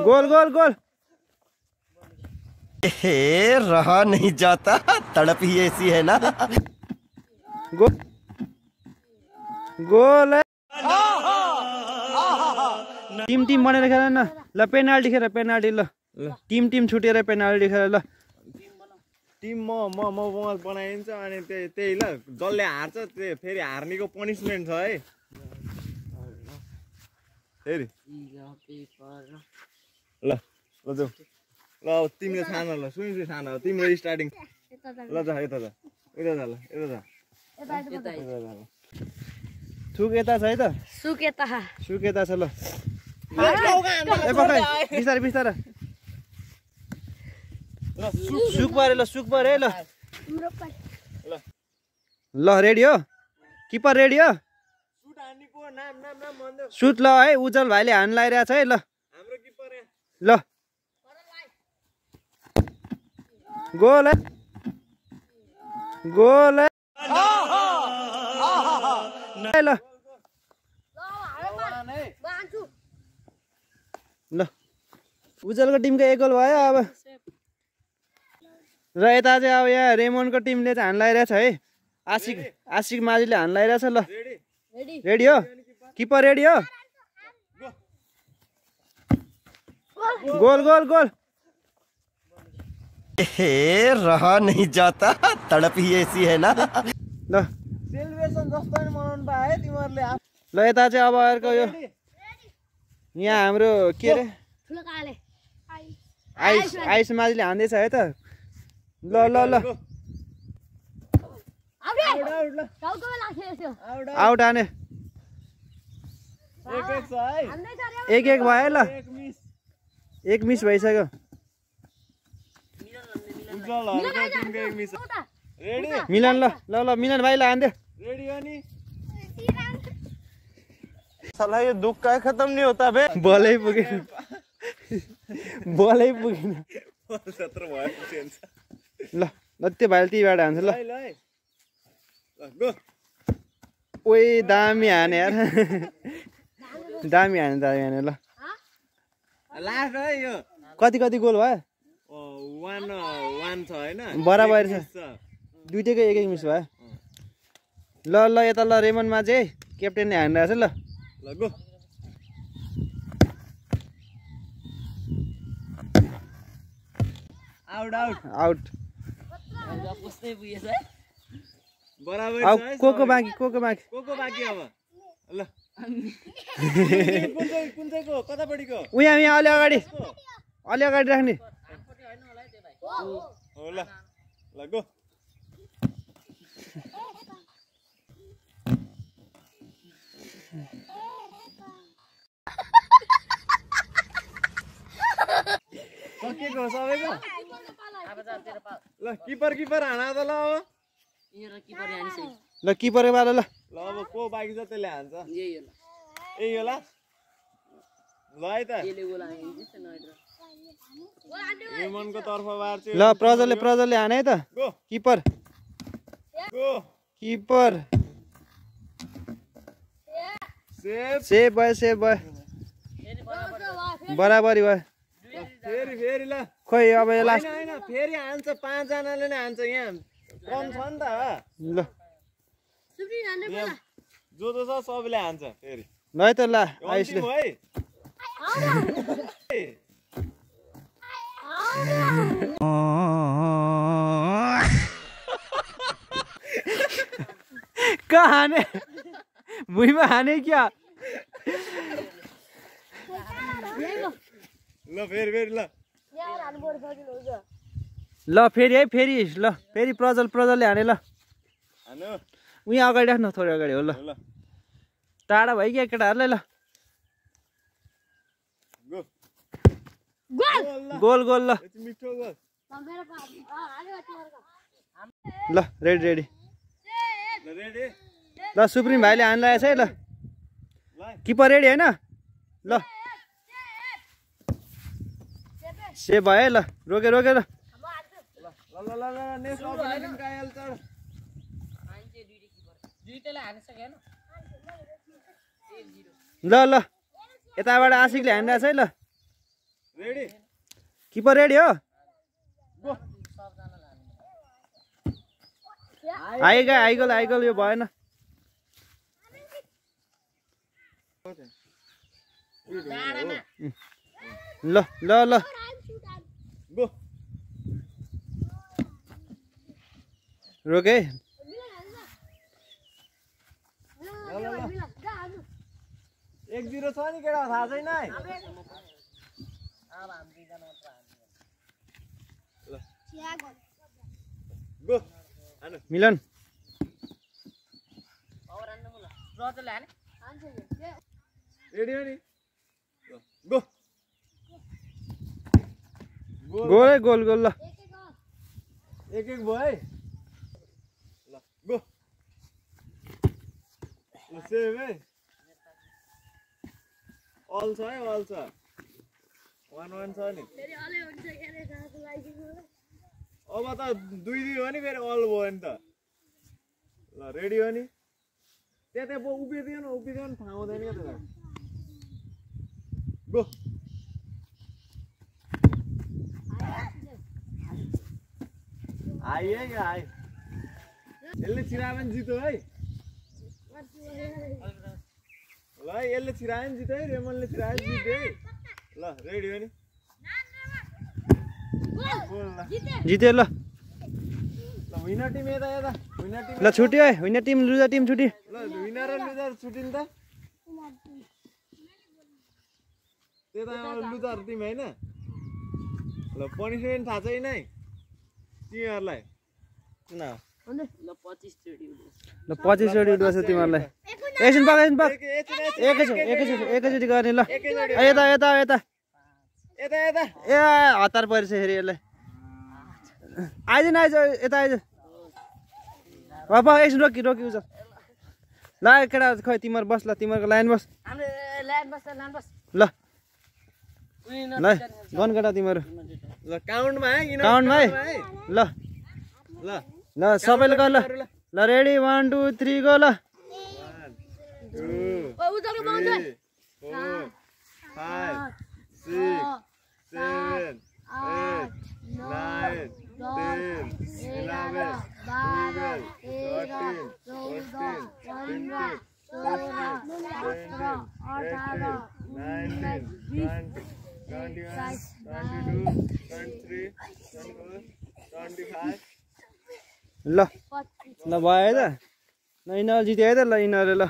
Goal goal goal. रहा नहीं जाता, तड़प ही ऐसी है ना। Goal goal. टीम टीम बनेर खेल न। ल पेनाल्टी खेल, पेनाल्टी। ल टीम टीम छुटेर पेनाल्टी खेल। ल टिम म बनाइन्छ अनि त्यही ल जसले हार्छ त्यो फेरि हार्नेको पनिसमेन्ट छ है। फेरि ल ल जाऊ ल तिमीले छान ल सुइस छान तिम्रो स्टार्टिङ ल जा यता जा यता जा ल यता जा सुक यता छ है त। सुक यता छ ल। ए पक्कै बिस्तारै बिस्तारै। ल सुक परे, ल सुक परे ल। ल रेडी हो? किपर रेडी हो? सुट हान्नेको नाम नाम नाम भन्दै सुट ल है। उज्जवल भाइले हान लाइरहेछ है। ल हाम्रो किपर ल गोल है, गोल है। ल ल उज्जवलको टिमको एक गोल भयो। अब र यता चाहिँ अब यहाँ रेमोनको टिमले चाहिँ हान लाइरहेछ है। आशिक माझीले हान लाइरहेछ। ल रेडी हो? किपर रेडी हो? Goal goal goal. रहा नहीं जाता, तड़प ही ऐसी है ना। ल सेलिब्रेसन जस्तो नि मनाउनु पाए है तिमीहरूले। ल यता चाहिँ अब अर्को यो यहाँ हाम्रो के अरे आइस माझीले हान्दैछ है त। ल ल ल आउट हाने। एक एक भयो ल। एक मिस भइसक्यो। मिलन ल ल ल मिलन भाइलाई हान्दे। रेडी हो नि? साला ये दुख का खत्म नहीं होता बे। बलै पुगेन, बलै पुगेन। 17 भयो चेन्ज। ल ल त्यो भाइले त्यहीबाट हान्छ। ल गो। ओइ दामी हाने यार। दामी हाने ल। लास्ट है यो। कति कति गोल भयो? 1-1 छ हैन? बराबर छ। दुईटैको एक एक मिस भयो। ल ल यता ल रेमनमा चाहिँ क्याप्टेनले हानिरहेछ। ल ल गो। Out out out. बराबर अब छ है। को बाँकी को बाँकी? को बाँकी अब? ल कुन चाहिँको कतापट्टिको? उहाँ यहाँ अलि अगाडि, अलि अगाडि राख्ने। हो ल ल गो। सकेको सबैको? ल किपर हाना त ल अब। ल किपरबाट ल। ल अब को बाँकी छ त्यसले हान्छ। यही होला। ल है त रेमनको तर्फबाट चाहिँ ल प्रजलले हाने है त। गो किपर गो। किपर सेभ भयो, सेभ भयो। बराबरी भयो। फेरि ल। खोइ अब यो लास्ट। हैन फेरि हान्छ 5 जनाले नै हान्छ यहाँ कम छ नि त। ल जो छ सबैले हान्छ फेरि। ल है त ल आइसले। कहाँ हाने? भुइँमा हाने क्या? ल फेरि ल। ल फेरि है फेरि ल फेरि प्रजलले हाने। ल हानु उहाँ अगाडि राख्नु, थोरै अगाडि हो। ल ल टाढा भयो क्या केटाहरूलाई। ल गो। Goal goal. ल मिठो गोल। ल रेडी रेडी। ल रेडी। ल सुप्रिम भाइले हानिरहेछ है। ल किपर रेडी होइन ल से भयो ल रोके रोके ल नेक्स्ट अपोनेन्ट कायल चढ ल ल यताबाट आशिकले हानिरहेछ है ल रेडी किपर रेडी हो आइगल यो भएन ल ल ल गो रोके 1-0 छ नि केटा थाहा छैन है गो मिलन रेडी हो नि गो गोल है गोल गोल ल एक भयो है ल गो ल सेभ है अल छ है अल छ 1-1 छ नि अब त 2-2 हो नि फेरि अल भयो नि त ल रेडी हो नि त्यतै उभिदियो न थाहा हुँदैन क्या त्यसलाई गो आइ है क्या आइ यसले छिरायो भने जित्यो है ल यसले छिरायो भने जित्यो है रेमनले छिरायो भने जित्यो है ल रेडी हो नि जित्यो ल विनर टिम यता यता विनर टिम ल छुट्यो है विनर टिम लुजर टिम छुट्यो ल विनर र लुजर छुट्टिन् त त्यता लुजर टिम हैन ल पनिसमेन्ट थाहा छैन है तिमीहरुलाई किन ल 25 चोटि उड्छ तिमीहरुलाई एकछिन पाक एकैचोटि गर्ने ल यता यता यता यता यता ए हतार परिछ फेरि यसलाई आइज यता आइज अब एकछिन रोकी उज ल केटा खै तिमीहरू बस ल तिमीहरूको लाइन बस ल ल गन केटा तिमीहरू ल काउन्टमा है काउन्टमा है ल ल ल सबैले गर ल ल रेडी 1 2 3 गो ल 1 2 3 4 5 6 7 8 9 10 11 12 13 14 15 16 17 18 19 20 21 22 23 24 25 ल ल भयो है त ल यिनीहरू जित्यो है त ल यिनीहरू ल